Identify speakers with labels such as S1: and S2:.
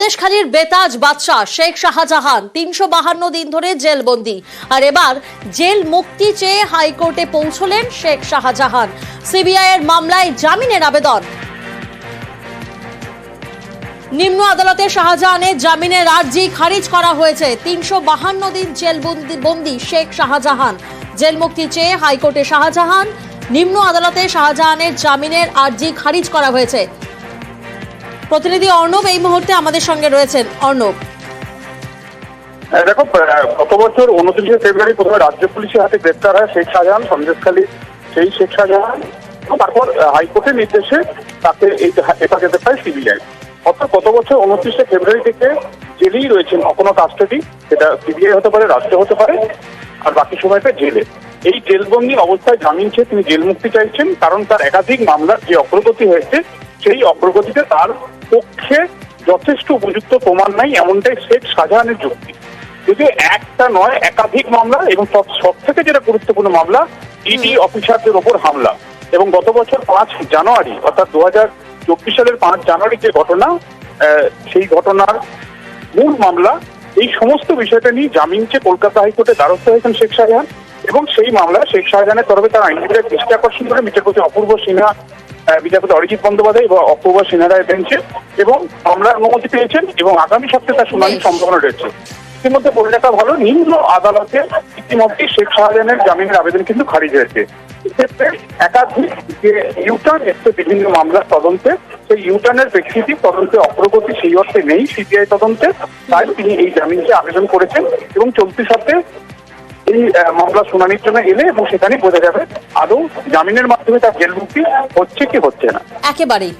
S1: সন্দেশখালীর বেতাজ বাদশাহ শেখ শাহজাহান 352 দিন ধরে জেলবন্দি। আর এবার জেল মুক্তি চেয়ে হাইকোর্টে পৌঁছলেন শেখ শাহজাহান। সিবিআই এর মামলায় জামিনের আবেদন। নিম্ন আদালতে শাহজাহানের জামিনের আর্জি খারিজ করা হয়েছে। 352 দিন জেলবন্দি শেখ শাহজাহান। জেল মুক্তি চেয়ে হাইকোর্টে শাহজাহান, নিম্ন আদালতে শাহজাহানের জামিনের আর্জি খারিজ করা হয়েছে। প্রতিনিধি অর্ণব এই মুহূর্তে আমাদের সঙ্গে রয়েছেন। অর্ণব,
S2: দেখো, গত বছর 29শে ফেব্রুয়ারি প্রথমে রাজ্য পুলিশের হাতে গ্রেপ্তার হয় শেখ শাহজাহান, সন্দেশখালী সেই শেখ শাহজাহান। তারপর হাইকোর্টের নির্দেশে তাকে এই হেফাজতে পায় সিবিআই। অর্থাৎ গত বছর 29শে ফেব্রুয়ারি থেকে জেলেই রয়েছেন, কখনো কাস্টাডি, সেটা সিবিআই হতে পারে, রাষ্ট্র হতে পারে, আর বাকি সময়টা জেলে। এই জেলবন্দি অবস্থায় জামিন চেয়ে তিনি জেল মুক্তি চাইছেন, কারণ তার একাধিক মামলার যে অগ্রগতি হয়েছে সেই অগ্রগতিতে তার পক্ষে যথেষ্ট উপযুক্ত প্রমাণ নাই, এমনটাই শেখ শাহজাহানের যুক্তি। যদিও একটা নয়, একাধিক মামলা, এবং সব থেকে যেটা গুরুত্বপূর্ণ মামলা ইডি অফিসারদের ওপর হামলা। এবং গত বছর 5 জানুয়ারি অর্থাৎ 2024 সালের 5 জানুয়ারি যে ঘটনা, সেই ঘটনার মূল মামলা, এই সমস্ত বিষয়টা নিয়ে জামিন চেয়ে কলকাতা হাইকোর্টে দ্বারস্থ হয়েছেন শেখ শাহজাহান। এবং সেই মামলা শেখ শাহজাহানের তরফে তার আইনজীবীরা দৃষ্টি আকর্ষণ করে বিচারপতি অপূর্ব সিনহা, বিচারপতি অরিজিৎ বন্দ্যোপাধ্যায় এবং অপূর্ব সিনহার বেঞ্চে, এবং মামলার অনুমতি পেয়েছেন এবং আগামী সপ্তাহে তার শুনানির সম্ভাবনা রয়েছে। ইতিমধ্যে বলে রাখা ভালো, নিম্ন আদালতে ইতিমধ্যে শেখ শাহজাহানের জামিনের আবেদন কিন্তু খারিজ হয়েছে। এক্ষেত্রে একাধিক যে ইউটার্ন এসছে বিভিন্ন মামলার তদন্তে, সেই ইউটার্নের প্রেক্ষিতে তদন্তে অগ্রগতি সেই অর্থে নেই সিবিআই তদন্তে, তাই তিনি এই জামিনকে আবেদন করেছেন। এবং চলতি সপ্তাহে এই মামলা শুনানির জন্য এলে এবং সেখানে বোঝা যাবে আদৌ জামিনের মাধ্যমে তার জেল মুক্তি হচ্ছে কি হচ্ছে না।
S1: একেবারেই